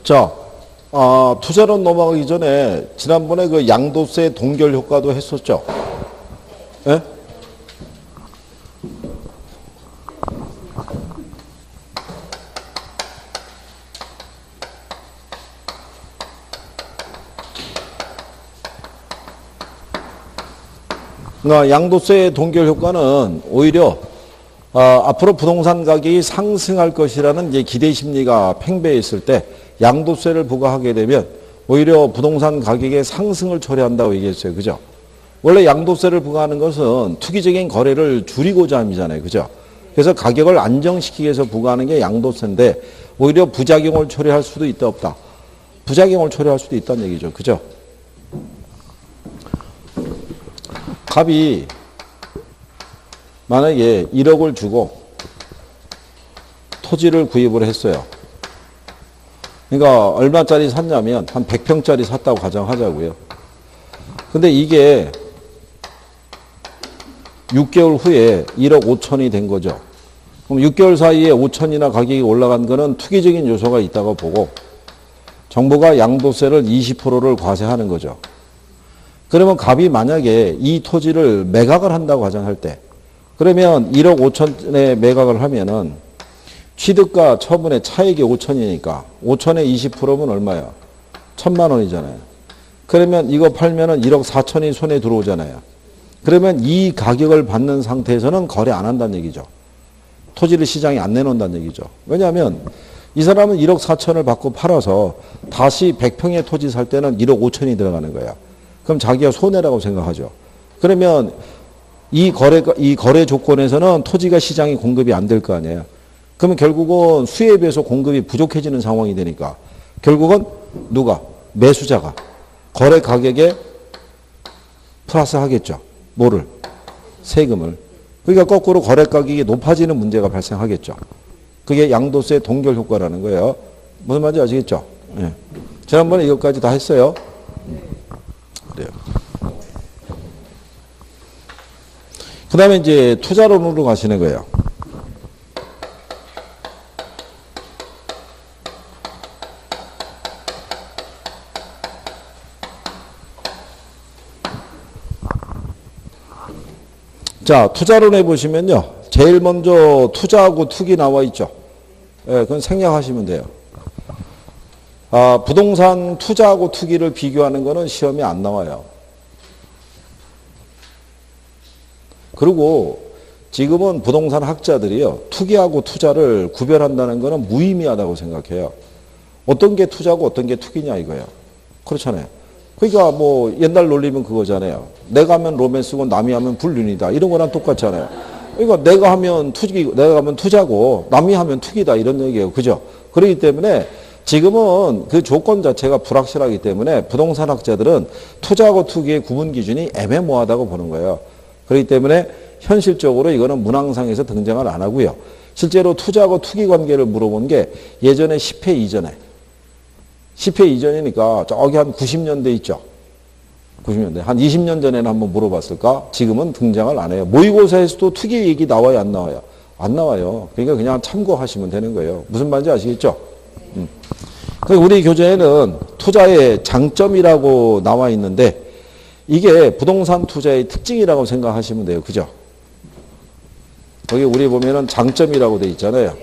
자, 투자론 넘어가기 전에 지난번에 그 양도세 동결 효과도 했었죠. 예? 그러니까 양도세 동결 효과는 오히려 앞으로 부동산 가격이 상승할 것이라는 이제 기대 심리가 팽배했을 때 양도세를 부과하게 되면 오히려 부동산 가격의 상승을 초래한다고 얘기했어요. 그죠? 원래 양도세를 부과하는 것은 투기적인 거래를 줄이고자 함이잖아요. 그죠? 그래서 가격을 안정시키기 위해서 부과하는 게 양도세인데 오히려 부작용을 초래할 수도 있다 없다. 부작용을 초래할 수도 있다는 얘기죠. 그죠? 갑이 만약에 1억을 주고 토지를 구입을 했어요. 그러니까 얼마짜리 샀냐면 한 100평짜리 샀다고 가정하자고요. 근데 이게 6개월 후에 1억 5천이 된 거죠. 그럼 6개월 사이에 5천이나 가격이 올라간 거는 투기적인 요소가 있다고 보고 정부가 양도세를 20%를 과세하는 거죠. 그러면 갑이 만약에 이 토지를 매각을 한다고 가정할 때 그러면 1억 5천에 매각을 하면은 취득과 처분의 차익이 5천이니까 5천에 20%면 얼마야? 1,000만 원이잖아요. 그러면 이거 팔면은 1억 4천이 손에 들어오잖아요. 그러면 이 가격을 받는 상태에서는 거래 안 한다는 얘기죠. 토지를 시장에 안 내놓는다는 얘기죠. 왜냐하면 이 사람은 1억 4천을 받고 팔아서 다시 100평의 토지 살 때는 1억 5천이 들어가는 거야. 그럼 자기가 손해라고 생각하죠. 그러면 이 거래 조건에서는 토지가 시장에 공급이 안 될 거 아니에요. 그러면 결국은 수요에 비해서 공급이 부족해지는 상황이 되니까 결국은 누가? 매수자가 거래 가격에 플러스 하겠죠. 뭐를? 세금을. 그러니까 거꾸로 거래 가격이 높아지는 문제가 발생하겠죠. 그게 양도세 동결 효과라는 거예요. 무슨 말인지 아시겠죠? 예. 지난번에 이것까지 다 했어요. 그래요. 그 다음에 이제 투자론으로 가시는 거예요. 자, 투자론에 보시면요. 제일 먼저 투자하고 투기 나와 있죠. 예, 그건 생략하시면 돼요. 부동산 투자하고 투기를 비교하는 거는 시험에 안 나와요. 그리고 지금은 부동산 학자들이요. 투기하고 투자를 구별한다는 거는 무의미하다고 생각해요. 어떤 게 투자고 어떤 게 투기냐 이거예요. 그렇잖아요. 그러니까 뭐 옛날 논리면 그거잖아요. 내가 하면 로맨스고 남이 하면 불륜이다. 이런 거랑 똑같잖아요. 그러니까 내가 하면 투기, 내가 하면 투자고 남이 하면 투기다. 이런 얘기예요. 그죠? 그렇기 때문에 지금은 그 조건 자체가 불확실하기 때문에 부동산 학자들은 투자하고 투기의 구분 기준이 애매모호하다고 보는 거예요. 그렇기 때문에 현실적으로 이거는 문항상에서 등장을 안 하고요. 실제로 투자하고 투기 관계를 물어본 게 예전에 10회 이전에 10회 이전이니까 저기 한 90년대 있죠. 90년대. 한 20년 전에는 한번 물어봤을까? 지금은 등장을 안 해요. 모의고사에서도 투기 얘기 나와요? 안 나와요? 안 나와요. 그러니까 그냥 참고하시면 되는 거예요. 무슨 말인지 아시겠죠? 우리 교재에는 투자의 장점이라고 나와 있는데 이게 부동산 투자의 특징이라고 생각하시면 돼요. 그죠? 거기 우리 보면은 장점이라고 돼 있잖아요.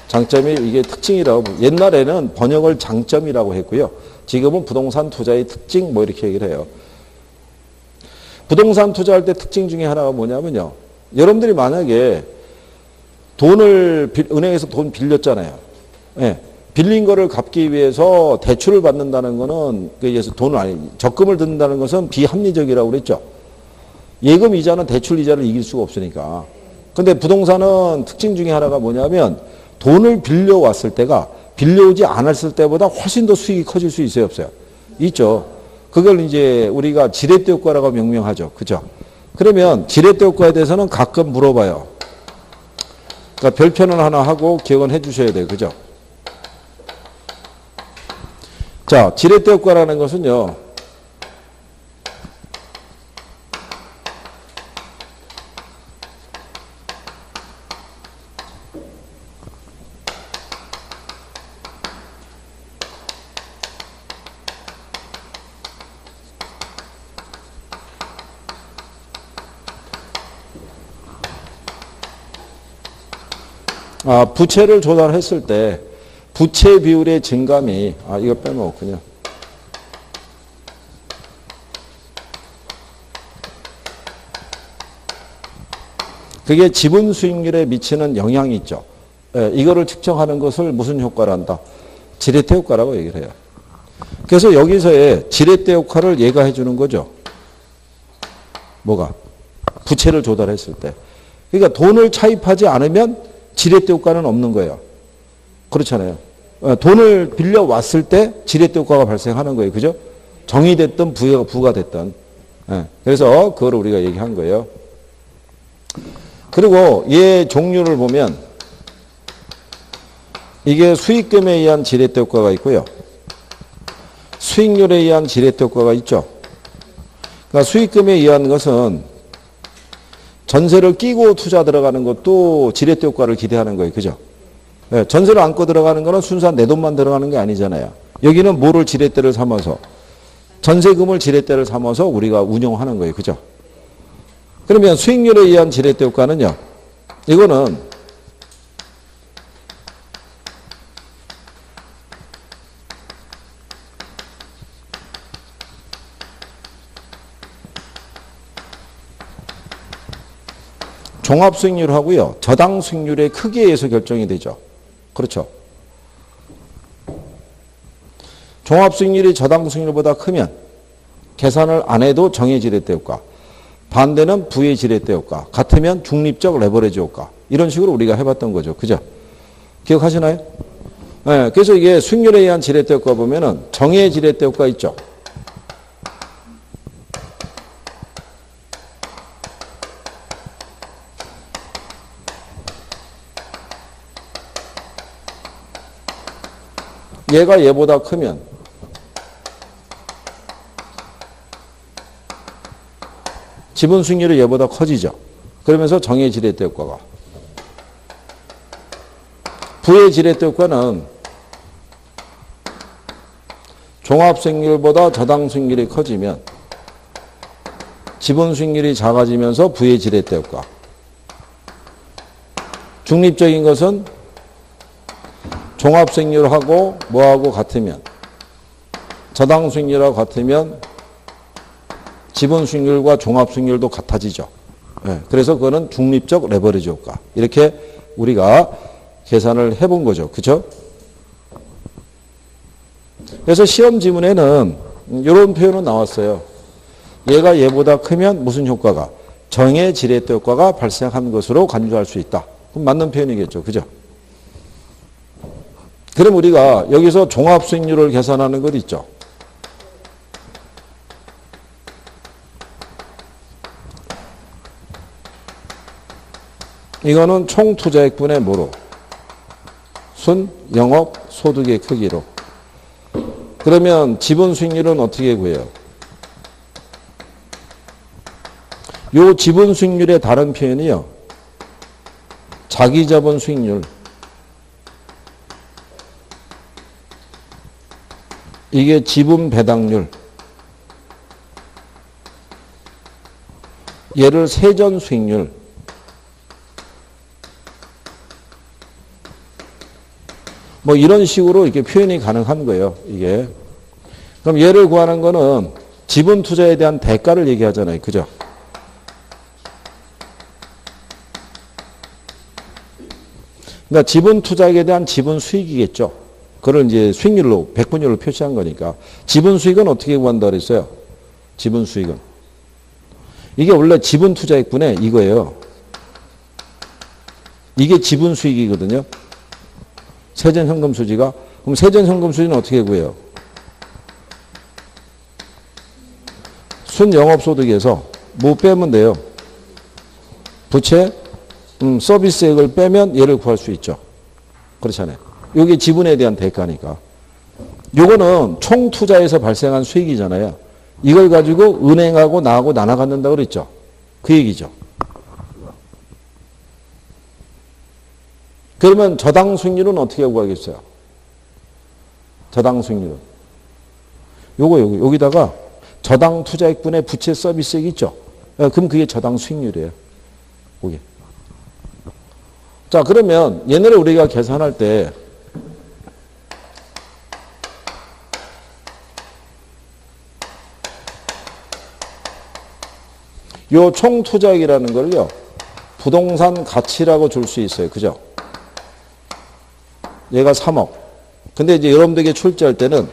장점이 이게 특징이라고. 옛날에는 번역을 장점이라고 했고요. 지금은 부동산 투자의 특징 뭐 이렇게 얘기를 해요. 부동산 투자할 때 특징 중에 하나가 뭐냐면요. 여러분들이 만약에 은행에서 돈 빌렸잖아요. 네. 빌린 거를 갚기 위해서 대출을 받는다는 거는 그래서 적금을 든다는 것은 비합리적이라고 그랬죠. 예금 이자는 대출 이자를 이길 수가 없으니까. 근데 부동산은 특징 중에 하나가 뭐냐면 돈을 빌려왔을 때가 빌려오지 않았을 때보다 훨씬 더 수익이 커질 수 있어요, 없어요? 있죠. 그걸 이제 우리가 지렛대 효과라고 명명하죠. 그죠? 그러면 지렛대 효과에 대해서는 가끔 물어봐요. 그러니까 별표는 하나 하고 기억은 해 주셔야 돼요. 그죠? 자, 지렛대 효과라는 것은요. 부채를 조달했을 때 부채 비율의 증감이, 이거 빼먹었군요. 그게 지분 수익률에 미치는 영향이 있죠. 이거를 측정하는 것을 무슨 효과를 한다? 지렛대 효과라고 얘기를 해요. 그래서 여기서의 지렛대 효과를 얘가 해주는 거죠. 뭐가? 부채를 조달했을 때. 그러니까 돈을 차입하지 않으면 지렛대 효과는 없는 거예요. 그렇잖아요. 돈을 빌려왔을 때 지렛대 효과가 발생하는 거예요. 그죠? 정이 됐든 부가 됐든. 그래서 그거를 우리가 얘기한 거예요. 그리고 얘 종류를 보면 이게 수익금에 의한 지렛대 효과가 있고요. 수익률에 의한 지렛대 효과가 있죠. 그러니까 수익금에 의한 것은 전세를 끼고 투자 들어가는 것도 지렛대 효과를 기대하는 거예요. 그죠? 전세를 안고 들어가는 거는 순수한 내 돈만 들어가는 게 아니잖아요. 여기는 뭐를 지렛대를 삼아서 전세금을 지렛대를 삼아서 우리가 운용하는 거예요. 그죠? 그러면 수익률에 의한 지렛대 효과는요. 이거는 종합수익률하고요. 저당 수익률의 크기에 의해서 결정이 되죠. 그렇죠. 종합수익률이 저당 수익률보다 크면 계산을 안 해도 정의 지렛대 효과. 반대는 부의 지렛대 효과. 같으면 중립적 레버리지 효과. 이런 식으로 우리가 해봤던 거죠. 그죠? 기억하시나요? 네, 그래서 이게 수익률에 의한 지렛대 효과 보면은 정의 지렛대 효과 있죠. 얘가 얘보다 크면 지분 수익률이 얘보다 커지죠. 그러면서 정의 지렛대 효과가. 부의 지렛대 효과는 종합 수익률보다 저당 수익률이 커지면 지분 수익률이 작아지면서 부의 지렛대 효과. 중립적인 것은 종합 수익률하고 뭐하고 같으면 저당 수익률하고 같으면 지분 수익률과 종합 수익률도 같아지죠. 네, 그래서 그거는 중립적 레버리지 효과. 이렇게 우리가 계산을 해본 거죠. 그렇죠? 그래서 시험 지문에는 이런 표현은 나왔어요. 얘가 얘보다 크면 무슨 효과가? 정의 지렛대 효과가 발생한 것으로 간주할 수 있다. 그럼 맞는 표현이겠죠. 그죠? 그럼 우리가 여기서 종합 수익률을 계산하는 것 있죠. 이거는 총 투자액분의 뭐로? 순 영업 소득의 크기로. 그러면 지분 수익률은 어떻게 구해요? 요 지분 수익률의 다른 표현이요. 자기 자본 수익률. 이게 지분 배당률. 얘를 세전 수익률. 뭐 이런 식으로 이렇게 표현이 가능한 거예요. 이게. 그럼 얘를 구하는 거는 지분 투자에 대한 대가를 얘기하잖아요. 그죠? 그러니까 지분 투자에 대한 지분 수익이겠죠. 그걸 이제 수익률로, 백분율로 표시한 거니까. 지분 수익은 어떻게 구한다 그랬어요? 지분 수익은. 이게 원래 지분 투자액분의 이거예요. 이게 지분 수익이거든요. 세전현금 수지가. 그럼 세전현금 수지는 어떻게 구해요? 순영업소득에서 뭐 빼면 돼요? 부채, 서비스액을 빼면 얘를 구할 수 있죠. 그렇잖아요. 이게 지분에 대한 대가니까. 요거는 총 투자에서 발생한 수익이잖아요. 이걸 가지고 은행하고 나하고 나눠 갖는다고 그랬죠. 그 얘기죠. 그러면 저당 수익률은 어떻게 구하겠어요? 저당 수익률은. 여기다가 저당 투자액분의 부채 서비스액 있죠. 그럼 그게 저당 수익률이에요. 그게. 자, 그러면 얘네를 우리가 계산할 때 요 총 투자액이라는 걸요, 부동산 가치라고 줄 수 있어요. 그죠? 얘가 3억. 근데 이제 여러분들에게 출제할 때는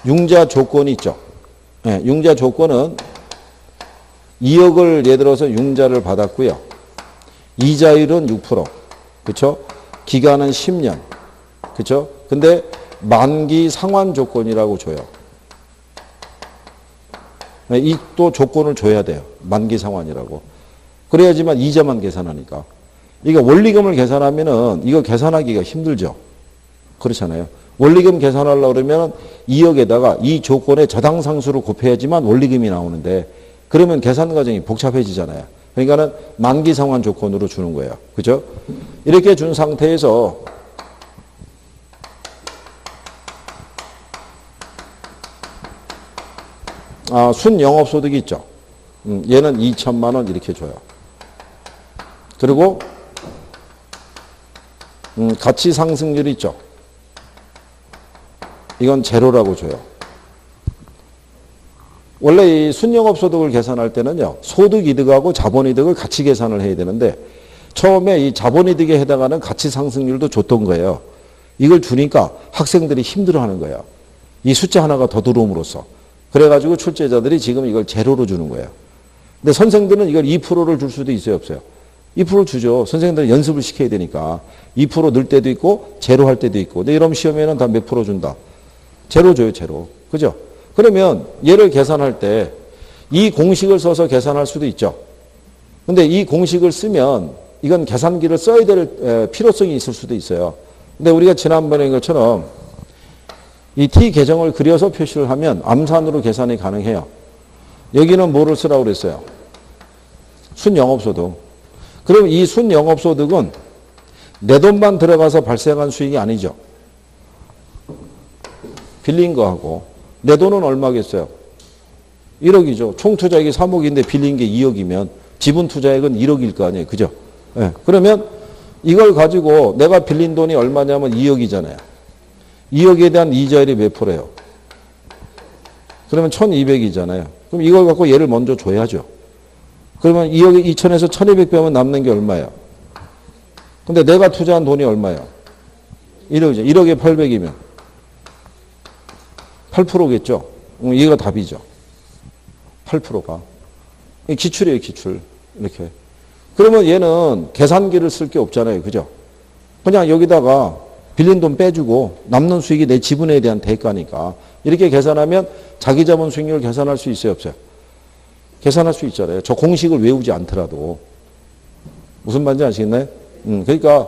융자 조건이 있죠. 네, 융자 조건은 2억을 예를 들어서 융자를 받았고요. 이자율은 6%. 그쵸? 기간은 10년. 그쵸? 근데 만기 상환 조건이라고 줘요. 이 또 조건을 줘야 돼요. 만기 상환이라고. 그래야지만 이자만 계산하니까. 이게 원리금을 계산하면은 이거 계산하기가 힘들죠. 그렇잖아요. 원리금 계산하려고 그러면 2억에다가 이 조건의 저당상수를 곱해야지만 원리금이 나오는데 그러면 계산 과정이 복잡해지잖아요. 그러니까는 만기 상환 조건으로 주는 거예요. 그죠? 이렇게 준 상태에서 순영업소득이 있죠. 얘는 2천만 원 이렇게 줘요. 그리고 가치 상승률이 있죠. 이건 제로라고 줘요. 원래 이 순영업소득을 계산할 때는요, 소득이득하고 자본이득을 같이 계산을 해야 되는데 처음에 이 자본이득에 해당하는 가치 상승률도 줬던 거예요. 이걸 주니까 학생들이 힘들어하는 거예요. 이 숫자 하나가 더 들어옴으로써. 그래가지고 출제자들이 지금 이걸 제로로 주는 거예요. 근데 선생들은 이걸 2%를 줄 수도 있어요, 없어요? 2% 주죠. 선생님들은 연습을 시켜야 되니까. 2% 넣을 때도 있고 제로 할 때도 있고. 근데 이런 시험에는 다 몇 프로 준다? 제로 줘요, 제로. 그죠? 그러면 얘를 계산할 때 이 공식을 써서 계산할 수도 있죠. 근데 이 공식을 쓰면 이건 계산기를 써야 될 필요성이 있을 수도 있어요. 근데 우리가 지난번에 한 것처럼 이 t 계정을 그려서 표시를 하면 암산으로 계산이 가능해요. 여기는 뭐를 쓰라고 그랬어요? 순영업소득. 그럼 이 순영업소득은 내 돈만 들어가서 발생한 수익이 아니죠. 빌린 거하고 내 돈은 얼마겠어요? 1억이죠. 총 투자액이 3억인데 빌린 게 2억이면 지분 투자액은 1억일 거 아니에요. 그죠? 네. 그러면 이걸 가지고 내가 빌린 돈이 얼마냐면 2억이잖아요. 2억에 대한 이자율이 몇 프로예요? 그러면 1200이잖아요. 그럼 이걸 갖고 얘를 먼저 줘야죠. 그러면 2억에 2000에서 1200 빼면 남는 게 얼마예요? 근데 내가 투자한 돈이 얼마예요? 1억이죠. 1억에 800이면 8%겠죠. 이거 답이죠. 8%가. 기출이에요, 기출. 이렇게. 그러면 얘는 계산기를 쓸 게 없잖아요. 그죠? 그냥 여기다가 빌린 돈 빼주고 남는 수익이 내 지분에 대한 대가니까 이렇게 계산하면 자기 자본 수익률 계산할 수 있어요, 없어요? 계산할 수 있잖아요. 저 공식을 외우지 않더라도. 무슨 말인지 아시겠나요? 그러니까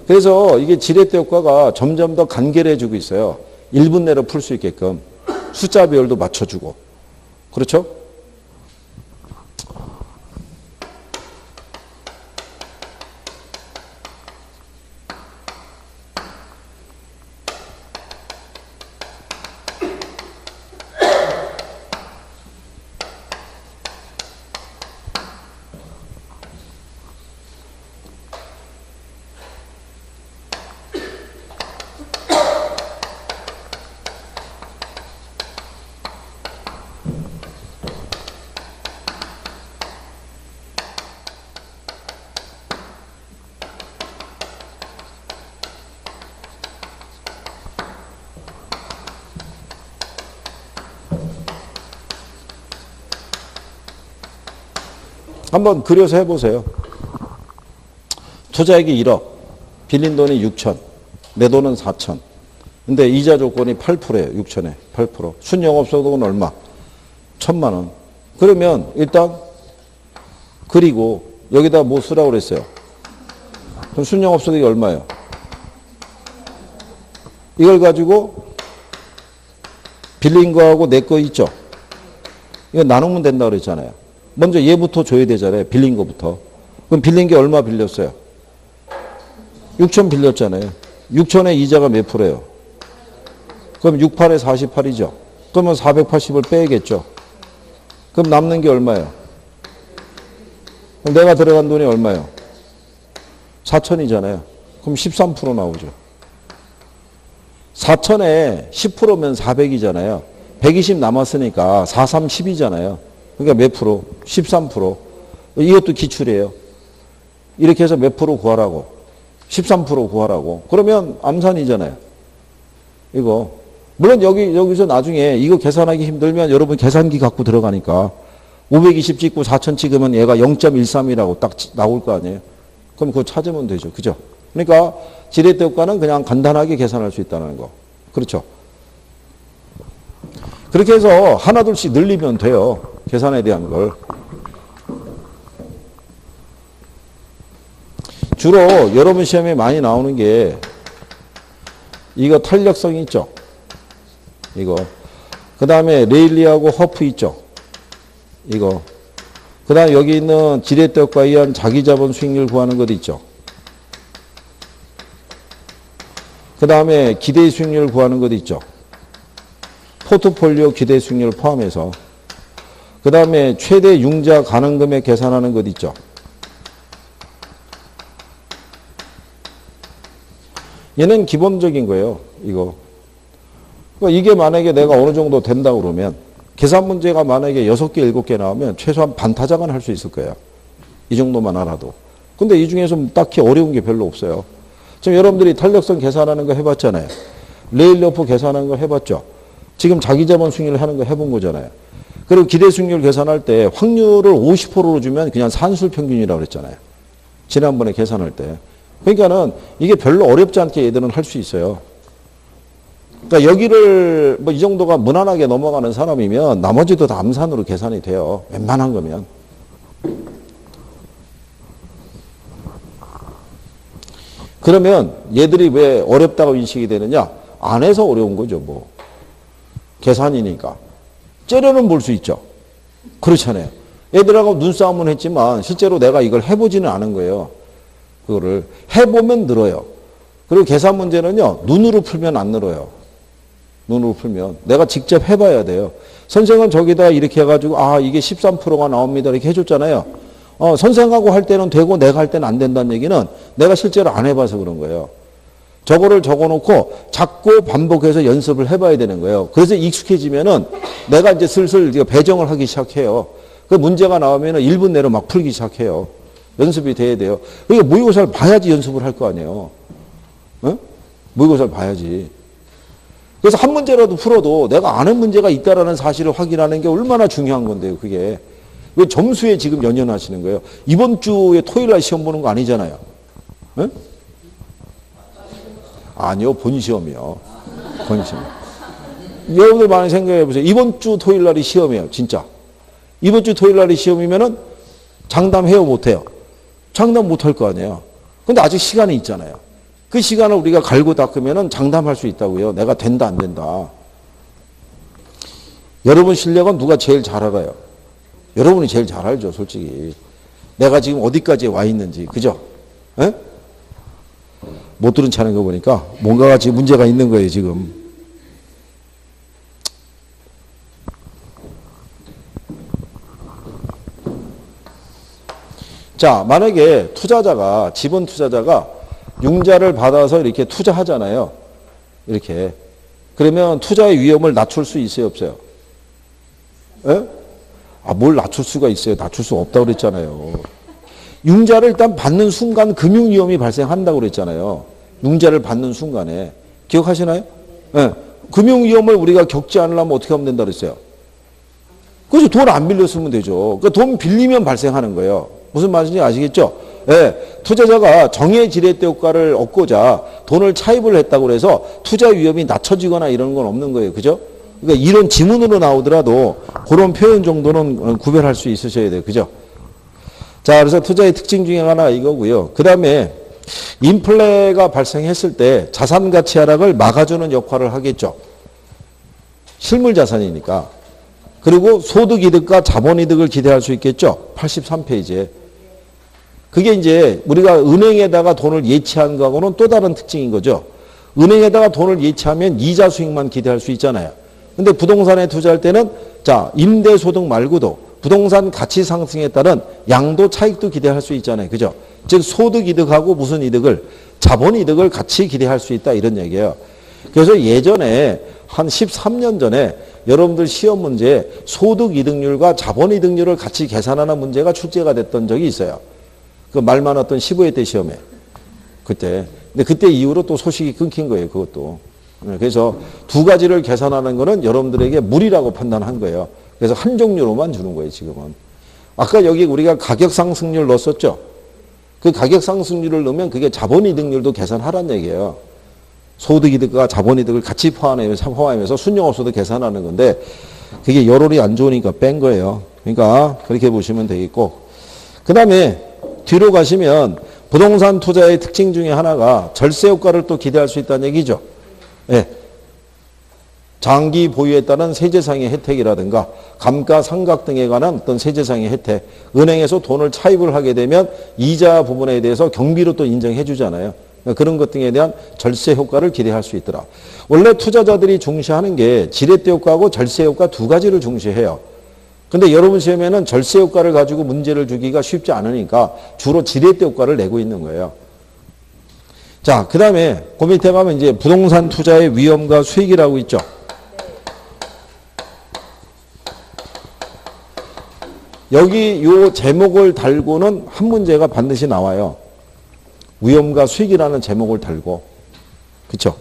그래서 이게 지렛대 효과가 점점 더 간결해지고 있어요. 1분 내로 풀 수 있게끔 숫자 배열도 맞춰주고. 그렇죠? 한번 그려서 해보세요. 투자액이 1억, 빌린 돈이 6천, 내 돈은 4천. 근데 이자 조건이 8%예요. 6천에 8%. 순영업소득은 얼마? 1000만 원. 그러면 일단 그리고 여기다 뭐 쓰라고 그랬어요? 그럼 순영업소득이 얼마예요? 이걸 가지고 빌린 거하고 내 거 있죠? 이거 나누면 된다고 그랬잖아요. 먼저 얘부터 줘야 되잖아요. 빌린 거부터. 그럼 빌린 게 얼마 빌렸어요? 6천 빌렸잖아요. 6천에 이자가 몇 프로예요? 그럼 68에 48이죠. 그러면 480을 빼야겠죠. 그럼 남는 게 얼마예요? 그럼 내가 들어간 돈이 얼마예요? 4천이잖아요. 그럼 13% 나오죠. 4천에 10%면 400이잖아요. 120 남았으니까 4, 3, 10이잖아요. 그러니까 몇 프로? 13%. 이것도 기출이에요. 이렇게 해서 몇 프로 구하라고? 13% 구하라고. 그러면 암산이잖아요. 이거. 물론 여기서 나중에 이거 계산하기 힘들면 여러분 계산기 갖고 들어가니까 520 찍고 4천 찍으면 얘가 0.13이라고 딱 나올 거 아니에요. 그럼 그거 찾으면 되죠. 그죠? 그러니까 지렛대 효과는 그냥 간단하게 계산할 수 있다는 거. 그렇죠? 그렇게 해서 하나 둘씩 늘리면 돼요. 계산에 대한 걸. 주로 여러분 시험에 많이 나오는 게 이거 탄력성 있죠? 이거. 그 다음에 레일리하고 허프 있죠? 이거. 그 다음에 여기 있는 지렛대 효과에 의한 자기자본 수익률 구하는 것 있죠? 그 다음에 기대 수익률 구하는 것 있죠? 포트폴리오 기대 수익률 포함해서. 그 다음에 최대 융자 가능금액 계산하는 것 있죠? 얘는 기본적인 거예요. 이거. 그러니까 이게 만약에 내가 어느 정도 된다 그러면 계산 문제가 만약에 6개, 7개 나오면 최소한 반타작은 할 수 있을 거예요. 이 정도만 알아도. 근데 이 중에서 딱히 어려운 게 별로 없어요. 지금 여러분들이 탄력성 계산하는 거 해봤잖아요. 레일러프 계산하는 거 해봤죠. 지금 자기자본 수익률 하는 거 해본 거잖아요. 그리고 기대 수익률 계산할 때 확률을 50%로 주면 그냥 산술 평균이라고 그랬잖아요. 지난번에 계산할 때. 그러니까는 이게 별로 어렵지 않게 얘들은 할 수 있어요. 그러니까 여기를 뭐 이 정도가 무난하게 넘어가는 사람이면 나머지도 다 암산으로 계산이 돼요. 웬만한 거면. 그러면 얘들이 왜 어렵다고 인식이 되느냐? 안 해서 어려운 거죠, 뭐. 계산이니까. 째려는 볼 수 있죠. 그렇잖아요. 얘들하고 눈싸움은 했지만 실제로 내가 이걸 해보지는 않은 거예요. 그거를 해보면 늘어요. 그리고 계산 문제는요, 눈으로 풀면 안 늘어요. 눈으로 풀면. 내가 직접 해봐야 돼요. 선생은 저기다 이렇게 해가지고, 아, 이게 13%가 나옵니다. 이렇게 해줬잖아요. 선생하고 할 때는 되고 내가 할 때는 안 된다는 얘기는 내가 실제로 안 해봐서 그런 거예요. 저거를 적어놓고 자꾸 반복해서 연습을 해봐야 되는 거예요. 그래서 익숙해지면은 내가 이제 슬슬 배정을 하기 시작해요. 그 문제가 나오면은 1분 내로 막 풀기 시작해요. 연습이 돼야 돼요. 그러니까 모의고사를 봐야지 연습을 할 거 아니에요. 어? 모의고사를 봐야지. 그래서 한 문제라도 풀어도 내가 아는 문제가 있다라는 사실을 확인하는 게 얼마나 중요한 건데요, 그게. 왜 점수에 지금 연연하시는 거예요? 이번 주에 토요일 날 시험 보는 거 아니잖아요. 어? 아니요, 본시험이요. 본시험. 여러분들 많이 생각해 보세요. 이번 주 토요일 날이 시험이에요, 진짜. 이번 주 토요일 날이 시험이면은 장담해요, 못해요? 장담 못할 거 아니에요. 근데 아직 시간이 있잖아요. 그 시간을 우리가 갈고 닦으면은 장담할 수 있다고요. 내가 된다, 안 된다. 여러분 실력은 누가 제일 잘 알아요? 여러분이 제일 잘 알죠, 솔직히. 내가 지금 어디까지 와 있는지, 그죠? 에? 못 들은 차는 거 보니까 뭔가가 지금 문제가 있는 거예요, 지금. 자, 만약에 투자자가, 지분 투자자가 융자를 받아서 이렇게 투자하잖아요. 이렇게. 그러면 투자의 위험을 낮출 수 있어요, 없어요? 에? 아, 뭘 낮출 수가 있어요? 낮출 수 없다고 그랬잖아요. 융자를 일단 받는 순간 금융위험이 발생한다고 그랬잖아요. 융자를 받는 순간에. 기억하시나요? 네. 금융위험을 우리가 겪지 않으려면 어떻게 하면 된다 그랬어요? 그래서 돈 안 빌렸으면 되죠. 그러니까 돈 빌리면 발생하는 거예요. 무슨 말인지 아시겠죠? 네. 투자자가 정의 지렛대 효과를 얻고자 돈을 차입을 했다고 해서 투자 위험이 낮춰지거나 이런 건 없는 거예요. 그죠? 그러니까 이런 지문으로 나오더라도 그런 표현 정도는 구별할 수 있으셔야 돼요. 그죠? 자, 그래서 투자의 특징 중에 하나 이거고요. 그 다음에 인플레가 발생했을 때 자산 가치 하락을 막아주는 역할을 하겠죠. 실물 자산이니까. 그리고 소득 이득과 자본 이득을 기대할 수 있겠죠. 83페이지에. 그게 이제 우리가 은행에다가 돈을 예치한 거하고는 또 다른 특징인 거죠. 은행에다가 돈을 예치하면 이자 수익만 기대할 수 있잖아요. 근데 부동산에 투자할 때는 자, 임대 소득 말고도 부동산 가치 상승에 따른 양도 차익도 기대할 수 있잖아요. 그죠? 즉 소득 이득하고 무슨 이득을 자본 이득을 같이 기대할 수 있다 이런 얘기예요. 그래서 예전에 한 13년 전에 여러분들 시험 문제에 소득 이득률과 자본 이득률을 같이 계산하는 문제가 출제가 됐던 적이 있어요. 그 말 많았던 15회 때 시험에. 그때. 근데 그때 이후로 또 소식이 끊긴 거예요. 그것도. 그래서 두 가지를 계산하는 거는 여러분들에게 무리라고 판단한 거예요. 그래서 한 종류로만 주는 거예요. 지금은. 아까 여기 우리가 가격 상승률 넣었었죠. 그 가격 상승률을 넣으면 그게 자본 이득률도 계산하란 얘기예요. 소득 이득과 자본 이득을 같이 포함하면서 순영업소득 계산하는 건데 그게 여론이 안 좋으니까 뺀 거예요. 그러니까 그렇게 보시면 되겠고, 그 다음에 뒤로 가시면 부동산 투자의 특징 중에 하나가 절세 효과를 또 기대할 수 있다는 얘기죠. 예. 장기 보유에 따른 세제상의 혜택이라든가 감가상각 등에 관한 어떤 세제상의 혜택, 은행에서 돈을 차입을 하게 되면 이자 부분에 대해서 경비로 또 인정해 주잖아요. 그런 것 등에 대한 절세 효과를 기대할 수 있더라. 원래 투자자들이 중시하는 게 지렛대 효과하고 절세 효과 두 가지를 중시해요. 근데 여러분 시험에는 절세 효과를 가지고 문제를 주기가 쉽지 않으니까 주로 지렛대 효과를 내고 있는 거예요. 자, 그 다음에 그 밑에 가면 이제 부동산 투자의 위험과 수익이라고 있죠. 여기 요 제목을 달고는 한 문제가 반드시 나와요. 위험과 수익이라는 제목을 달고. 그렇죠?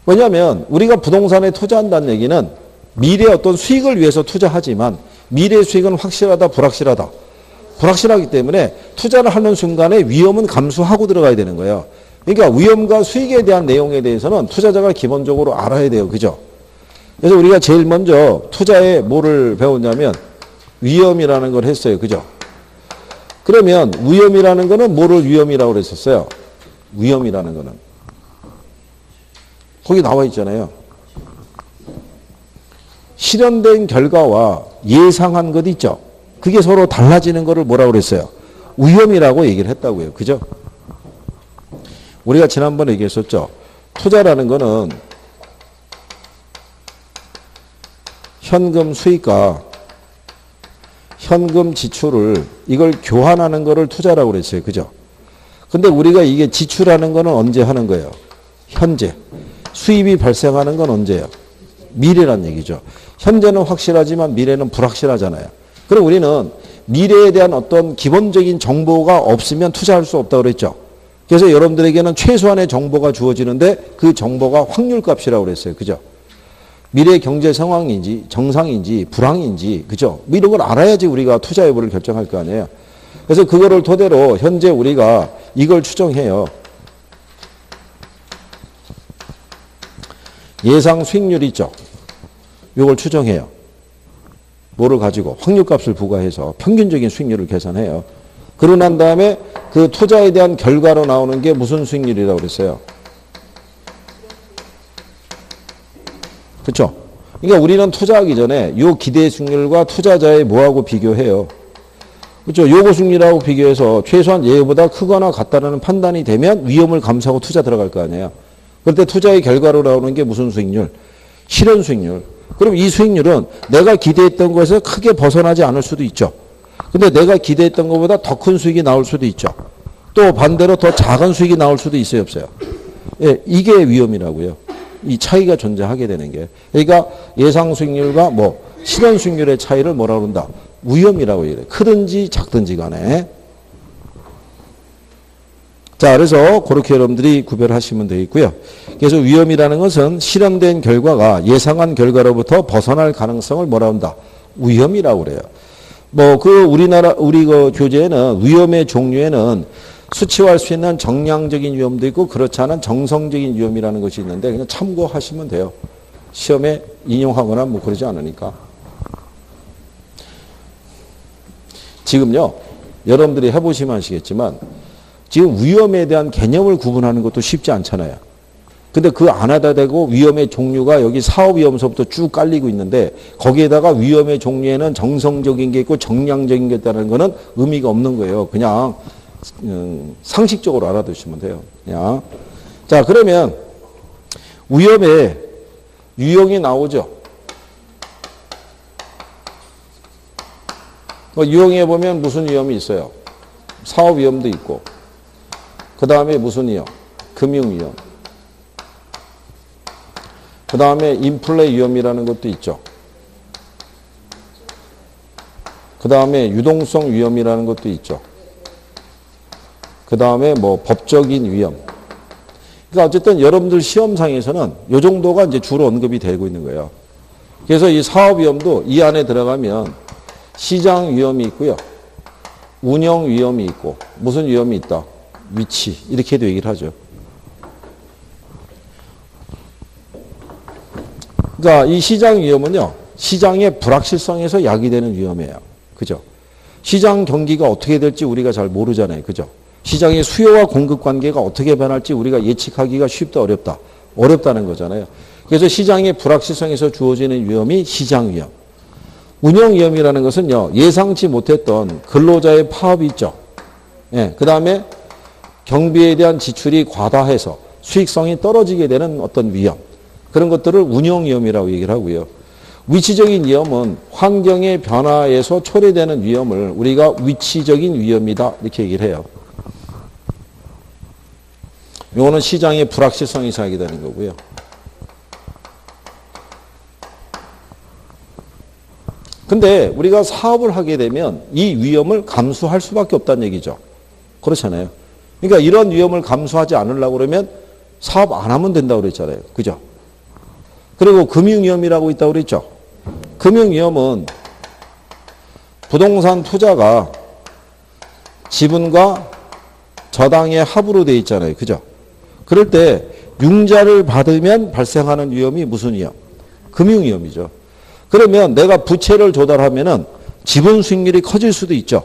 왜냐하면 우리가 부동산에 투자한다는 얘기는 미래의 어떤 수익을 위해서 투자하지만 미래의 수익은 확실하다, 불확실하다. 불확실하기 때문에 투자를 하는 순간에 위험은 감수하고 들어가야 되는 거예요. 그러니까 위험과 수익에 대한 내용에 대해서는 투자자가 기본적으로 알아야 돼요. 그죠? 그래서 우리가 제일 먼저 투자에 뭐를 배웠냐면 위험이라는 걸 했어요. 그죠? 그러면 위험이라는 거는 뭐를 위험이라고 그랬었어요? 위험이라는 거는. 거기 나와 있잖아요. 실현된 결과와 예상한 것 있죠? 그게 서로 달라지는 거를 뭐라고 그랬어요? 위험이라고 얘기를 했다고요. 그죠? 우리가 지난번에 얘기했었죠. 투자라는 거는 현금 수익과 현금 지출을 이걸 교환하는 거를 투자라고 그랬어요. 그죠? 근데 우리가 이게 지출하는 거는 언제 하는 거예요? 현재. 수입이 발생하는 건 언제예요? 미래란 얘기죠. 현재는 확실하지만 미래는 불확실하잖아요. 그럼 우리는 미래에 대한 어떤 기본적인 정보가 없으면 투자할 수 없다고 그랬죠. 그래서 여러분들에게는 최소한의 정보가 주어지는데 그 정보가 확률값이라고 그랬어요. 그죠? 미래 경제 상황인지 정상인지 불황인지 그죠? 뭐 이런 걸 알아야지 우리가 투자 여부를 결정할 거 아니에요. 그래서 그거를 토대로 현재 우리가 이걸 추정해요. 예상 수익률 있죠? 이걸 추정해요. 뭐를 가지고? 확률값을 부과해서 평균적인 수익률을 계산해요. 그러고 난 다음에 그 투자에 대한 결과로 나오는 게 무슨 수익률이라고 그랬어요? 그렇죠? 그러니까 우리는 투자하기 전에 요 기대 수익률과 투자자의 뭐하고 비교해요? 그렇죠? 요거 수익률하고 비교해서 최소한 얘보다 크거나 같다는 판단이 되면 위험을 감수하고 투자 들어갈 거 아니에요. 그럴 때 투자의 결과로 나오는 게 무슨 수익률? 실현 수익률. 그럼 이 수익률은 내가 기대했던 것에서 크게 벗어나지 않을 수도 있죠. 근데 내가 기대했던 것보다 더 큰 수익이 나올 수도 있죠. 또 반대로 더 작은 수익이 나올 수도 있어요, 없어요? 예, 이게 위험이라고요. 이 차이가 존재하게 되는 게. 그러니까 예상 수익률과 뭐 실현 수익률의 차이를 뭐라고 그런다? 위험이라고 얘기해요. 크든지 작든지 간에. 자, 그래서 그렇게 여러분들이 구별하시면 되겠고요. 그래서 위험이라는 것은 실현된 결과가 예상한 결과로부터 벗어날 가능성을 뭐라 한다? 위험이라고 그래요. 뭐 그 우리 그 교재에는 위험의 종류에는 수치화할 수 있는 정량적인 위험도 있고 그렇지 않은 정성적인 위험이라는 것이 있는데 그냥 참고하시면 돼요. 시험에 인용하거나 뭐 그러지 않으니까. 지금요, 여러분들이 해보시면 아시겠지만 지금 위험에 대한 개념을 구분하는 것도 쉽지 않잖아요. 근데 그 안 하다 대고 위험의 종류가 여기 사업위험서부터 쭉 깔리고 있는데 거기에다가 위험의 종류에는 정성적인 게 있고 정량적인 게 있다는 거는 의미가 없는 거예요. 그냥 상식적으로 알아두시면 돼요. 그냥. 자, 그러면 위험에 유형이 나오죠. 유형에 보면 무슨 위험이 있어요? 사업 위험도 있고, 그 다음에 무슨 위험? 금융 위험. 그 다음에 인플레 위험이라는 것도 있죠. 그 다음에 유동성 위험이라는 것도 있죠. 그 다음에 뭐 법적인 위험. 그러니까 어쨌든 여러분들 시험상에서는 이 정도가 이제 주로 언급이 되고 있는 거예요. 그래서 이 사업 위험도 이 안에 들어가면 시장 위험이 있고요. 운영 위험이 있고, 무슨 위험이 있다? 위치. 이렇게도 얘기를 하죠. 그러니까 이 시장 위험은요, 시장의 불확실성에서 야기되는 위험이에요. 그죠? 시장 경기가 어떻게 될지 우리가 잘 모르잖아요. 그죠? 시장의 수요와 공급 관계가 어떻게 변할지 우리가 예측하기가 쉽다, 어렵다. 어렵다는 거잖아요. 그래서 시장의 불확실성에서 주어지는 위험이 시장 위험. 운영 위험이라는 것은요, 예상치 못했던 근로자의 파업이 있죠. 예, 그 다음에 경비에 대한 지출이 과다해서 수익성이 떨어지게 되는 어떤 위험. 그런 것들을 운영 위험이라고 얘기를 하고요. 위치적인 위험은 환경의 변화에서 초래되는 위험을 우리가 위치적인 위험이다 이렇게 얘기를 해요. 이거는 시장의 불확실성이 생기게 되는 거고요. 근데 우리가 사업을 하게 되면 이 위험을 감수할 수밖에 없다는 얘기죠. 그렇잖아요. 그러니까 이런 위험을 감수하지 않으려고 그러면 사업 안 하면 된다고 그랬잖아요. 그죠? 그리고 금융위험이라고 있다고 그랬죠. 금융위험은 부동산 투자가 지분과 저당의 합으로 되어 있잖아요. 그죠? 그럴 때 융자를 받으면 발생하는 위험이 무슨 위험? 금융위험이죠. 그러면 내가 부채를 조달하면은 지분 수익률이 커질 수도 있죠.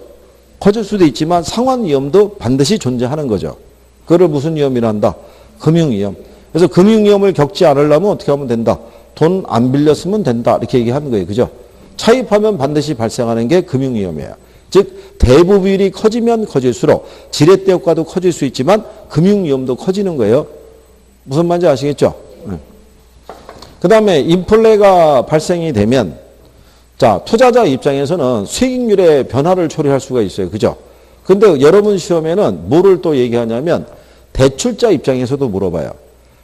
커질 수도 있지만 상환 위험도 반드시 존재하는 거죠. 그걸 무슨 위험이라 한다? 금융위험. 그래서 금융위험을 겪지 않으려면 어떻게 하면 된다? 돈 안 빌렸으면 된다. 이렇게 얘기하는 거예요. 그죠? 차입하면 반드시 발생하는 게 금융위험이에요. 즉 대부비율이 커지면 커질수록 지렛대 효과도 커질 수 있지만 금융위험도 커지는 거예요. 무슨 말인지 아시겠죠? 그 다음에 인플레가 발생이 되면 자 투자자 입장에서는 수익률의 변화를 초래할 수가 있어요. 그죠? 근데 여러분 시험에는 뭐를 또 얘기하냐면 대출자 입장에서도 물어봐요.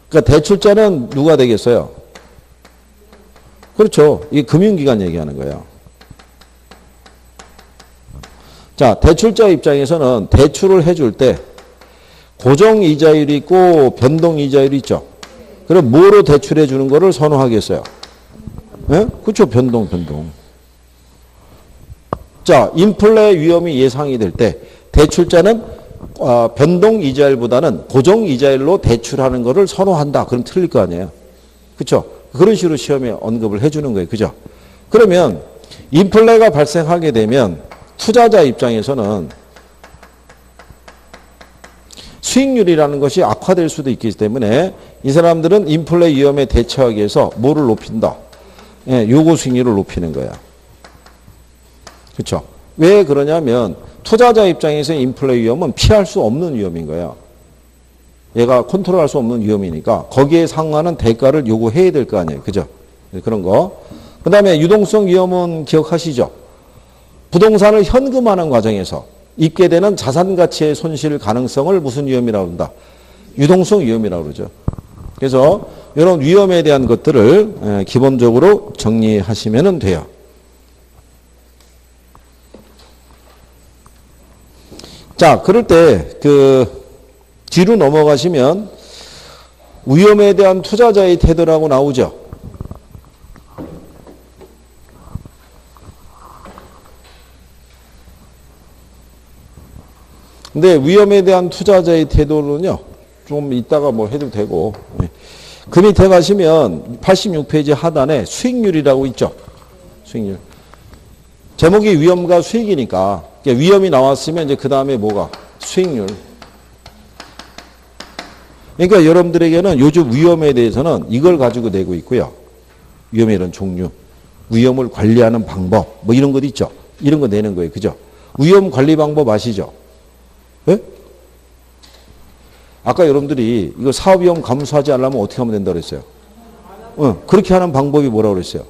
그러니까 대출자는 누가 되겠어요? 그렇죠. 이게 금융기관 얘기하는 거예요. 자, 대출자 입장에서는 대출을 해줄 때 고정이자율이 있고 변동이자율이 있죠. 그럼 뭐로 대출해 주는 거를 선호하겠어요? 네? 그렇죠. 변동. 자, 인플레 위험이 예상이 될 때 대출자는 변동이자율보다는 고정이자율로 대출하는 거를 선호한다. 그럼 틀릴 거 아니에요. 그렇죠. 그런 식으로 시험에 언급을 해주는 거예요. 그죠? 그러면 인플레가 발생하게 되면 투자자 입장에서는 수익률이라는 것이 악화될 수도 있기 때문에 이 사람들은 인플레 위험에 대처하기 위해서 뭐를 높인다? 예, 요구 수익률을 높이는 거야. 그렇죠? 왜 그러냐면 투자자 입장에서 인플레 위험은 피할 수 없는 위험인 거야. 얘가 컨트롤할 수 없는 위험이니까 거기에 상응하는 대가를 요구해야 될 거 아니에요. 그죠? 그런 거. 그 다음에 유동성 위험은 기억하시죠? 부동산을 현금화하는 과정에서 입게 되는 자산 가치의 손실 가능성을 무슨 위험이라고 한다? 유동성 위험이라고 그러죠. 그래서 이런 위험에 대한 것들을 기본적으로 정리하시면 돼요. 자, 그럴 때 뒤로 넘어가시면 위험에 대한 투자자의 태도라고 나오죠. 근데 위험에 대한 투자자의 태도는요, 좀 이따가 뭐 해도 되고, 그 밑에 가시면 86페이지 하단에 수익률이라고 있죠. 수익률. 제목이 위험과 수익이니까, 위험이 나왔으면 이제 그 다음에 뭐가? 수익률. 그러니까 여러분들에게는 요즘 위험에 대해서는 이걸 가지고 내고 있고요. 위험의 이런 종류, 위험을 관리하는 방법, 뭐 이런 것 있죠. 이런 거 내는 거예요. 그죠? 위험 관리 방법 아시죠? 예? 아까 여러분들이 이거 사업위험 감수하지 않으려면 어떻게 하면 된다고 그랬어요? 그렇게 하는 방법이 뭐라고 그랬어요?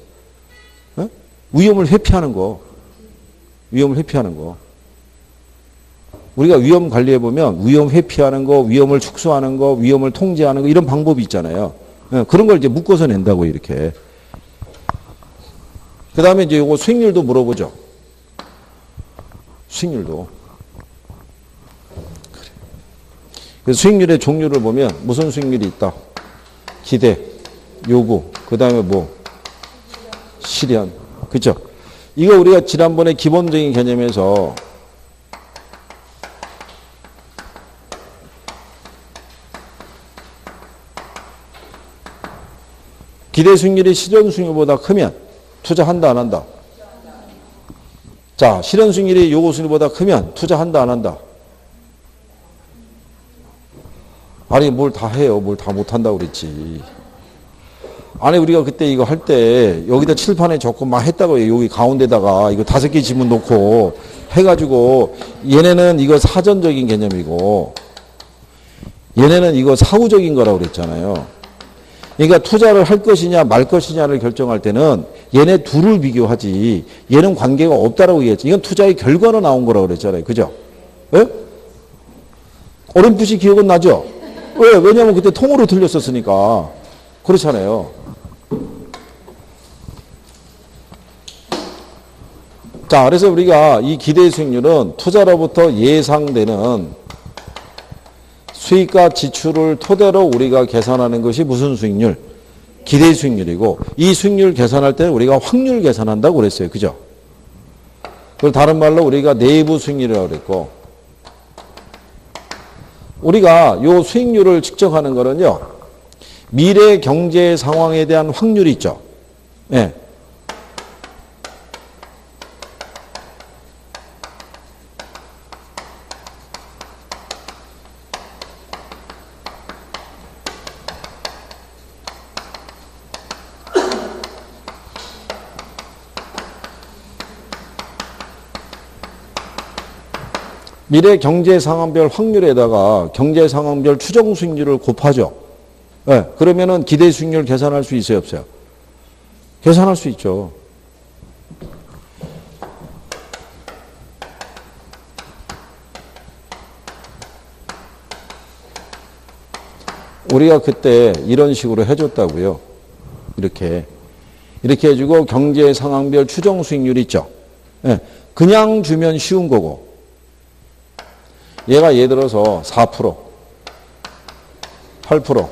예? 위험을 회피하는 거. 위험을 회피하는 거. 우리가 위험 관리해보면 위험 회피하는 거, 위험을 축소하는 거, 위험을 통제하는 거 이런 방법이 있잖아요. 그런 걸 이제 묶어서 낸다고 이렇게. 그 다음에 이제 요거 수익률도 물어보죠. 수익률도. 그래서 수익률의 종류를 보면 무슨 수익률이 있다? 기대, 요구, 그 다음에 뭐? 실현. 그죠? 이거 우리가 지난번에 기본적인 개념에서 기대 수익률이 실현 수익률보다 크면 투자한다, 안 한다? 자, 실현 수익률이 요구 수익률보다 크면 투자한다, 안 한다? 아니, 뭘 다 해요. 뭘 다 못한다고 그랬지. 아니, 우리가 그때 이거 할 때 여기다 칠판에 적고 막 했다고 해요. 여기 가운데다가 이거 5개 지문 놓고 해가지고 얘네는 이거 사전적인 개념이고 얘네는 이거 사후적인 거라고 그랬잖아요. 그러니까 투자를 할 것이냐 말 것이냐를 결정할 때는 얘네 둘을 비교하지 얘는 관계가 없다라고 얘기했지. 이건 투자의 결과로 나온 거라고 그랬잖아요. 그죠? 예? 어렴풋이 기억은 나죠? 왜? 왜냐하면 그때 통으로 들렸었으니까. 그렇잖아요. 자, 그래서 우리가 이 기대 수익률은 투자로부터 예상되는 수익과 지출을 토대로 우리가 계산하는 것이 무슨 수익률? 기대 수익률이고 이 수익률 계산할 때는 우리가 확률 계산한다고 그랬어요. 그죠? 그걸 다른 말로 우리가 내부 수익률이라고 그랬고 우리가 요 수익률을 측정하는 거는요. 미래 경제 상황에 대한 확률이 있죠. 예. 미래 경제 상황별 확률에다가 경제 상황별 추정 수익률을 곱하죠. 네, 그러면은 기대 수익률 계산할 수 있어요, 없어요? 계산할 수 있죠. 우리가 그때 이런 식으로 해줬다고요. 이렇게 해주고 경제 상황별 추정 수익률 있죠. 네, 그냥 주면 쉬운 거고 얘가 예를 들어서 4%, 8%,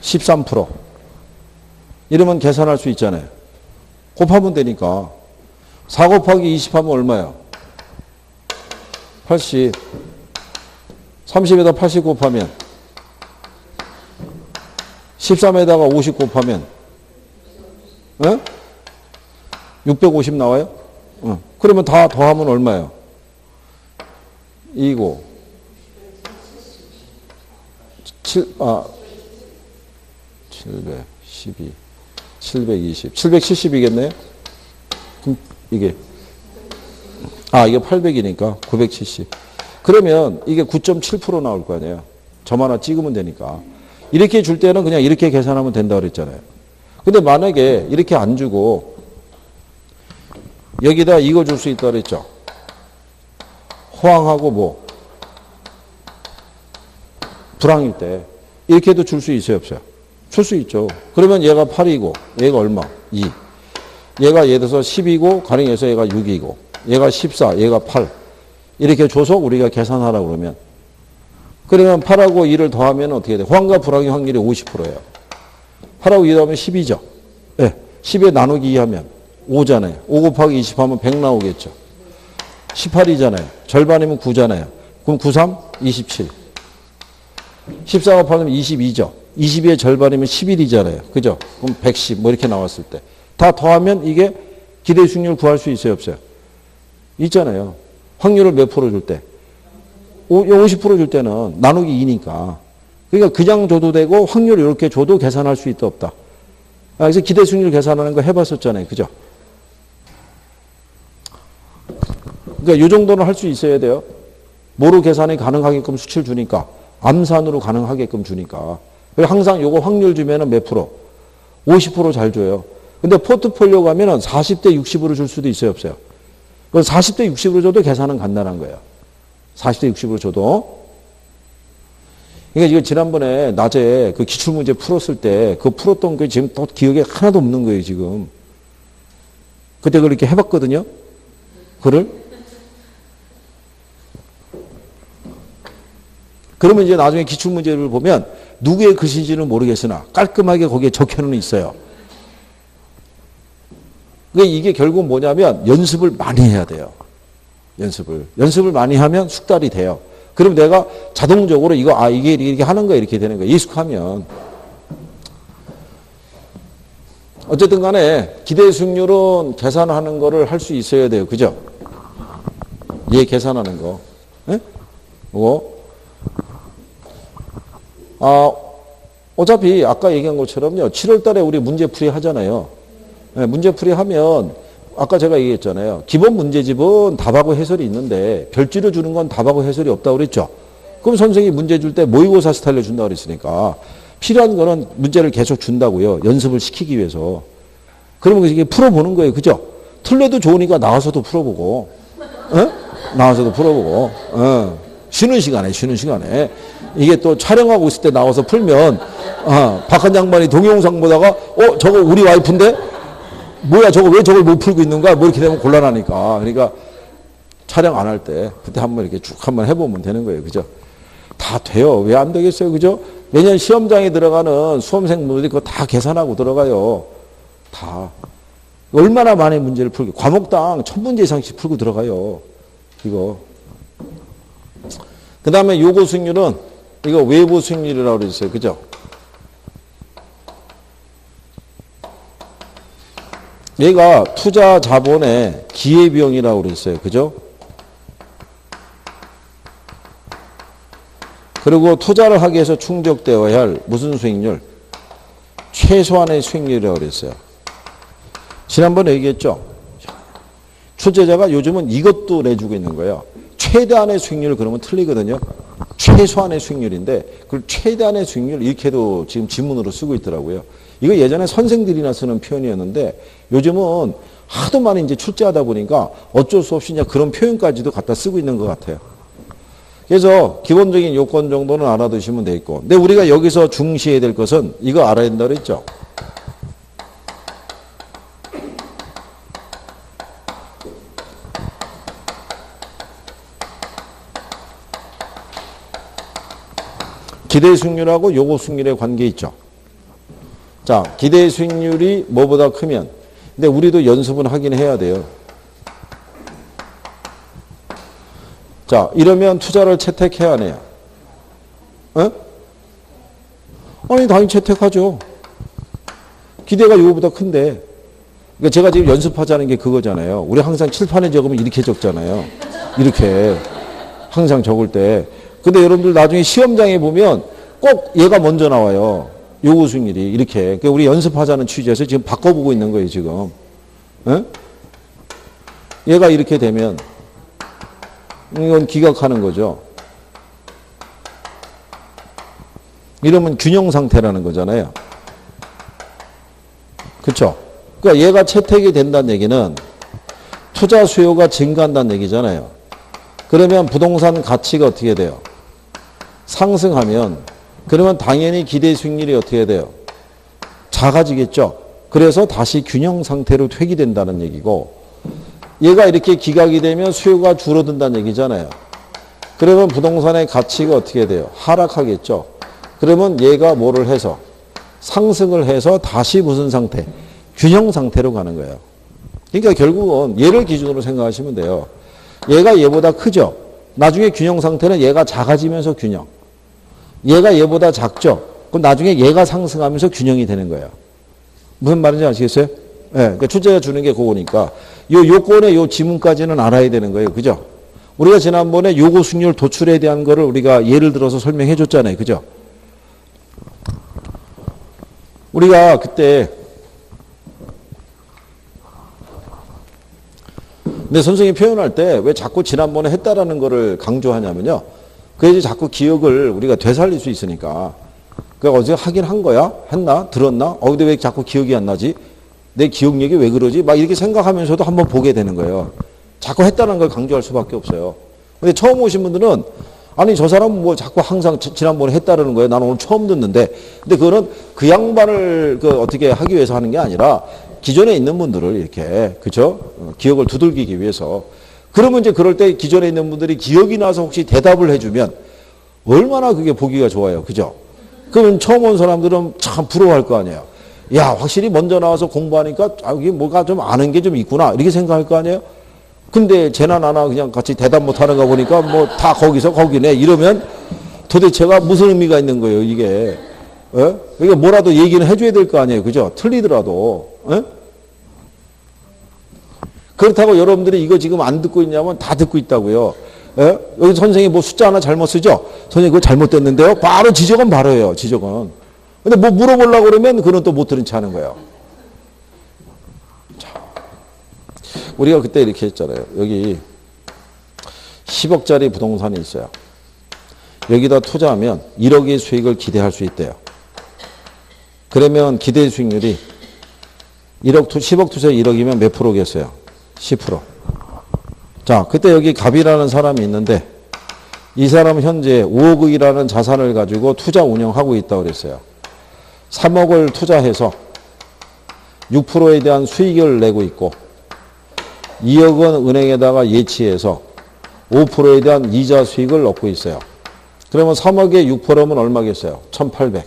13% 이러면 계산할 수 있잖아요. 곱하면 되니까 4 곱하기 20 하면 얼마야? 80. 30에다 80 곱하면 13에다가 50 곱하면 650 나와요? 그러면 다 더하면 얼마예요? 2고 712 720 770이겠네요? 그럼 이게 이게 800이니까 970 그러면 이게 9.7% 나올 거 아니에요. 점 하나 찍으면 되니까 이렇게 줄 때는 그냥 이렇게 계산하면 된다고 그랬잖아요. 근데 만약에 이렇게 안 주고 여기다 이거 줄 수 있다고 그랬죠. 호황하고 뭐 불황일 때 이렇게도 줄 수 있어요, 없어요? 줄 수 있죠. 그러면 얘가 8이고 얘가 얼마? 2. 얘가 예를 들어서 10이고 가령해서 얘가 6이고 얘가 14, 얘가 8 이렇게 줘서 우리가 계산하라고 그러면 그러면 8하고 2를 더하면 어떻게 돼? 호황과 불황의 확률이 50%예요. 8하고 2 더하면 10이죠. 네. 10에 나누기 2 하면 5잖아요. 5 곱하기 20 하면 100 나오겠죠. 18이잖아요. 절반이면 9잖아요. 그럼 9, 3, 27. 14 곱하면 22죠. 22의 절반이면 11이잖아요. 그죠? 그럼 110 뭐 이렇게 나왔을 때. 다 더하면 이게 기대 수익률 구할 수 있어요, 없어요? 있잖아요. 확률을 몇 프로 줄 때? 50% 줄 때는 나누기 2니까. 그러니까 그냥 줘도 되고 확률 이렇게 줘도 계산할 수 있다, 없다. 그래서 기대 수익률 계산하는 거 해봤었잖아요. 그죠? 그러니까 이 정도는 할 수 있어야 돼요. 뭐로 계산이 가능하게끔 수치를 주니까. 암산으로 가능하게끔 주니까. 항상 요거 확률 주면은 몇 프로? 50% 잘 줘요. 근데 포트폴리오 가면은 40대 60으로 줄 수도 있어요, 없어요? 그럼 40대 60으로 줘도 계산은 간단한 거예요. 40대 60으로 줘도. 그러니까 이거 지난번에 낮에 그 기출문제 풀었을 때 그 풀었던 게 지금 또 기억에 하나도 없는 거예요, 지금. 그때 그렇게 해봤거든요. 그를. 그러면 이제 나중에 기출문제를 보면 누구의 글씨인지는 모르겠으나 깔끔하게 거기에 적혀는 있어요. 그러니까 이게 결국 뭐냐면 연습을 많이 해야 돼요. 연습을 많이 하면 숙달이 돼요. 그럼 내가 자동적으로 이게 이렇게 하는 거야, 이렇게 되는 거야. 익숙하면. 어쨌든 간에 기대 수익률은 계산하는 거를 할 수 있어야 돼요. 그죠? 얘 계산하는 거. 예? 어차피 아까 얘기한 것처럼요. 7월 달에 우리 문제풀이 하잖아요. 예, 문제풀이 하면 아까 제가 얘기했잖아요. 기본 문제집은 답하고 해설이 있는데 별지로 주는 건 답하고 해설이 없다고 그랬죠. 그럼 선생님이 문제 줄 때 모의고사 스타일로 준다고 그랬으니까 필요한 거는 문제를 계속 준다고요. 연습을 시키기 위해서. 그러면 이게 풀어보는 거예요. 그죠? 틀려도 좋으니까 나와서도 풀어보고. 나와서도 풀어보고. 쉬는 시간에. 이게 또 촬영하고 있을 때 나와서 풀면 박한 장관이 동영상 보다가 저거 우리 와이프인데? 뭐야 저거 왜 저걸 못 풀고 있는가? 뭐 이렇게 되면 곤란하니까. 그러니까 촬영 안 할 때 그때 한번 이렇게 쭉 한번 해보면 되는 거예요. 그죠? 다 돼요. 왜 안 되겠어요? 그죠? 매년 시험장에 들어가는 수험생분들이 그거 다 계산하고 들어가요. 다. 얼마나 많이 문제를 풀고 과목당 1000문제 이상씩 풀고 들어가요. 이거. 그 다음에 요거 수익률은 이거 외부 수익률이라고 그랬어요. 그죠? 얘가 투자 자본의 기회비용이라고 그랬어요. 그죠? 그리고 투자를 하기 위해서 충족되어야 할 무슨 수익률? 최소한의 수익률이라고 그랬어요. 지난번에 얘기했죠? 출제자가 요즘은 이것도 내주고 있는 거예요. 최대한의 수익률 그러면 틀리거든요. 최소한의 수익률인데 그걸 최대한의 수익률 이렇게도 지금 지문으로 쓰고 있더라고요. 이거 예전에 선생들이나 쓰는 표현이었는데 요즘은 하도 많이 이제 출제하다 보니까 어쩔 수 없이 이제 그런 표현까지도 갖다 쓰고 있는 것 같아요. 그래서 기본적인 요건 정도는 알아두시면 되겠고. 근데 우리가 여기서 중시해야 될 것은 이거 알아야 된다고 그랬죠. 기대 수익률하고 요거 수익률의 관계 있죠. 자, 기대 수익률이 뭐보다 크면, 근데 우리도 연습은 하긴 해야 돼요. 자, 이러면 투자를 채택해야 하네요. 아니, 당연히 채택하죠. 기대가 요거보다 큰데. 그러니까 제가 지금 연습하자는 게 그거잖아요. 우리 항상 칠판에 적으면 이렇게 적잖아요. 이렇게. 항상 적을 때. 근데 여러분들 나중에 시험장에 보면 꼭 얘가 먼저 나와요. 요구 수익률이 이렇게. 그러니까 우리 연습하자는 취지에서 지금 바꿔보고 있는 거예요, 지금. 얘가 이렇게 되면 이건 기각하는 거죠. 이러면 균형 상태라는 거잖아요. 그렇죠? 그러니까 얘가 채택이 된다는 얘기는 투자 수요가 증가한다는 얘기잖아요. 그러면 부동산 가치가 어떻게 돼요? 상승하면 그러면 당연히 기대 수익률이 어떻게 돼요? 작아지겠죠. 그래서 다시 균형 상태로 회귀된다는 얘기고 얘가 이렇게 기각이 되면 수요가 줄어든다는 얘기잖아요. 그러면 부동산의 가치가 어떻게 돼요? 하락하겠죠. 그러면 얘가 뭐를 해서? 상승을 해서 다시 무슨 상태? 균형 상태로 가는 거예요. 그러니까 결국은 얘를 기준으로 생각하시면 돼요. 얘가 얘보다 크죠. 나중에 균형 상태는 얘가 작아지면서 균형. 얘가 얘보다 작죠. 그럼 나중에 얘가 상승하면서 균형이 되는 거예요. 무슨 말인지 아시겠어요? 네, 그러니까 출제가 주는 게 그거니까 요 요건의 요 지문까지는 알아야 되는 거예요. 그죠? 우리가 지난번에 요구 수익률 도출에 대한 거를 우리가 예를 들어서 설명해 줬잖아요. 그죠? 우리가 그때 근데 선생님이 표현할 때 왜 자꾸 지난번에 했다라는 거를 강조하냐면요. 그래야지 자꾸 기억을 우리가 되살릴 수 있으니까. 그러니까 어제 하긴 한 거야? 했나? 들었나? 근데 왜 자꾸 기억이 안 나지? 내 기억력이 왜 그러지? 막 이렇게 생각하면서도 한번 보게 되는 거예요. 자꾸 했다는 걸 강조할 수밖에 없어요. 근데 처음 오신 분들은 아니 저 사람은 뭐 자꾸 항상 지난번에 했다는 거예요. 나는 오늘 처음 듣는데. 근데 그거는 그 양반을 어떻게 하기 위해서 하는 게 아니라 기존에 있는 분들을 이렇게 그죠? 기억을 두들기기 위해서. 그러면 이제 그럴 때 기존에 있는 분들이 기억이 나서 혹시 대답을 해주면 얼마나 그게 보기가 좋아요. 그죠? 그러면 처음 온 사람들은 참 부러워할 거 아니에요. 야, 확실히 먼저 나와서 공부하니까 여기 뭐가 좀 아는 게 좀 있구나. 이렇게 생각할 거 아니에요? 근데 쟤나 나나 그냥 같이 대답 못 하는 거 보니까 뭐 다 거기서 거기네. 이러면 도대체가 무슨 의미가 있는 거예요, 이게. 예? 이게 뭐라도 얘기는 해줘야 될 거 아니에요. 그죠? 틀리더라도. 예? 그렇다고 여러분들이 이거 지금 안 듣고 있냐면 다 듣고 있다고요. 예? 여기 선생님이 뭐 숫자 하나 잘못 쓰죠? 선생님 그거 잘못됐는데요? 바로 지적은 바로 해요, 지적은. 근데 뭐 물어보려고 그러면 그건 또 못 들은 체 하는 거예요. 자, 우리가 그때 이렇게 했잖아요. 여기 10억짜리 부동산이 있어요. 여기다 투자하면 1억의 수익을 기대할 수 있대요. 그러면 기대 수익률이 10억 투자에 1억이면 몇 프로겠어요? 10%. 자, 그때 여기 갑이라는 사람이 있는데 이 사람은 현재 5억이라는 자산을 가지고 투자 운영하고 있다고 그랬어요. 3억을 투자해서 6%에 대한 수익을 내고 있고 2억은 은행에다가 예치해서 5%에 대한 이자 수익을 얻고 있어요. 그러면 3억에 6%면 얼마겠어요? 1,800.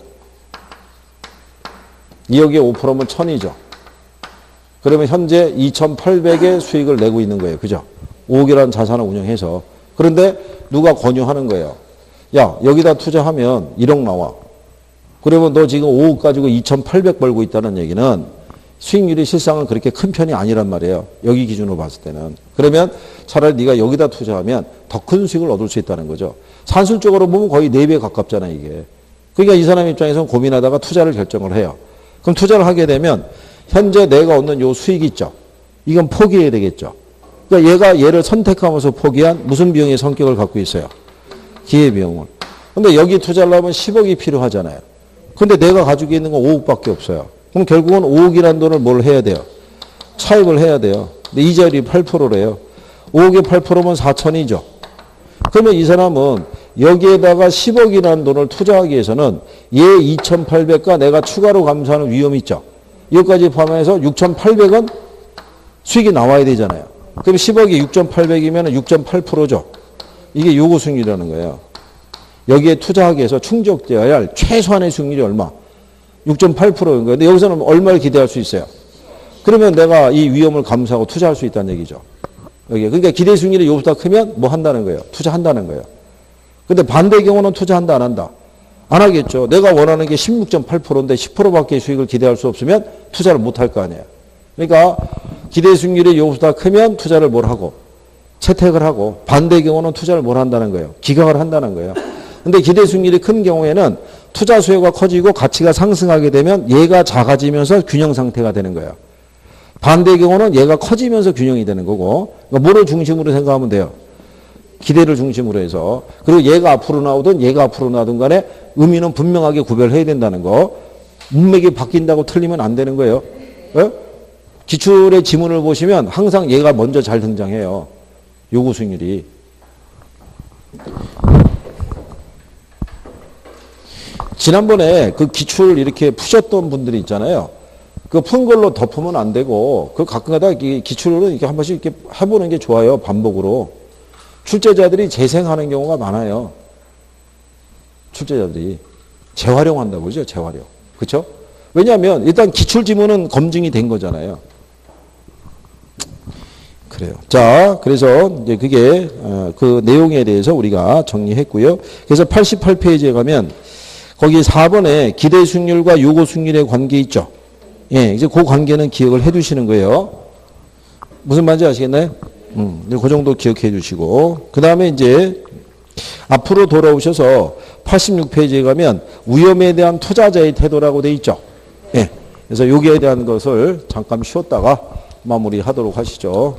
2억에 5%면 1,000이죠. 그러면 현재 2,800의 수익을 내고 있는 거예요. 그죠? 5억이라는 자산을 운영해서. 그런데 누가 권유하는 거예요. 야, 여기다 투자하면 1억 나와. 그러면 너 지금 5억 가지고 2,800 벌고 있다는 얘기는 수익률이 실상은 그렇게 큰 편이 아니란 말이에요. 여기 기준으로 봤을 때는. 그러면 차라리 네가 여기다 투자하면 더 큰 수익을 얻을 수 있다는 거죠. 산술적으로 보면 거의 4배 가깝잖아요, 이게. 그러니까 이 사람 입장에서는 고민하다가 투자를 결정을 해요. 그럼 투자를 하게 되면 현재 내가 얻는 요 수익이 있죠. 이건 포기해야 되겠죠. 그러니까 얘가 얘를 선택하면서 포기한 무슨 비용의 성격을 갖고 있어요? 기회비용을. 근데 여기 투자를 하면 10억이 필요하잖아요. 근데 내가 가지고 있는 건 5억밖에 없어요. 그럼 결국은 5억이라는 돈을 뭘 해야 돼요? 차입을 해야 돼요. 근데 이자율이 8%래요. 5억에 8%면 4천이죠. 그러면 이 사람은 여기에다가 10억이라는 돈을 투자하기 위해서는 얘 2,800과 내가 추가로 감소하는 위험이 있죠. 이것까지 포함해서 6,800은 수익이 나와야 되잖아요. 그럼 10억이 6,800이면 6.8%죠. 이게 요구 수익률이라는 거예요. 여기에 투자하기 위해서 충족되어야 할 최소한의 수익률이 얼마? 6.8%인 거예요. 근데 여기서는 얼마를 기대할 수 있어요? 그러면 내가 이 위험을 감수하고 투자할 수 있다는 얘기죠. 여기. 그러니까 기대 수익률이 요보다 크면 뭐 한다는 거예요? 투자한다는 거예요. 근데 반대 경우는 투자한다, 안 한다? 안 하겠죠. 내가 원하는 게 16.8%인데 10%밖에 수익을 기대할 수 없으면 투자를 못 할 거 아니에요. 그러니까 기대 수익률이 요보다 크면 투자를 뭘 하고 채택을 하고 반대 경우는 투자를 뭘 한다는 거예요. 기각을 한다는 거예요. 근데 기대 수익률이 큰 경우에는 투자 수요가 커지고 가치가 상승하게 되면 얘가 작아지면서 균형 상태가 되는 거예요. 반대 경우는 얘가 커지면서 균형이 되는 거고, 그러니까 뭐를 중심으로 생각하면 돼요? 기대를 중심으로 해서. 그리고 얘가 앞으로 나오든 얘가 앞으로 나오든 간에 의미는 분명하게 구별해야 된다는 거. 문맥이 바뀐다고 틀리면 안 되는 거예요. 예? 기출의 지문을 보시면 항상 얘가 먼저 잘 등장해요. 요구 수익률이. 지난번에 그 기출 이렇게 푸셨던 분들이 있잖아요. 그 푼 걸로 덮으면 안 되고, 그 가끔가다 기출을 이렇게 한 번씩 이렇게 해보는 게 좋아요. 반복으로. 출제자들이 재생하는 경우가 많아요. 출제자들이. 재활용한다고 그러죠. 재활용. 그렇죠? 왜냐하면 일단 기출 지문은 검증이 된 거잖아요. 그래요. 자, 그래서 이제 그게 그 내용에 대해서 우리가 정리했고요. 그래서 88페이지에 가면 거기 4번에 기대 수익률과 요구 수익률의 관계 있죠. 예, 이제 그 관계는 기억을 해 두시는 거예요. 무슨 말인지 아시겠나요? 그 정도 기억해 주시고. 그 다음에 이제 앞으로 돌아오셔서 86페이지에 가면 위험에 대한 투자자의 태도라고 돼 있죠. 예. 그래서 여기에 대한 것을 잠깐 쉬었다가 마무리하도록 하시죠.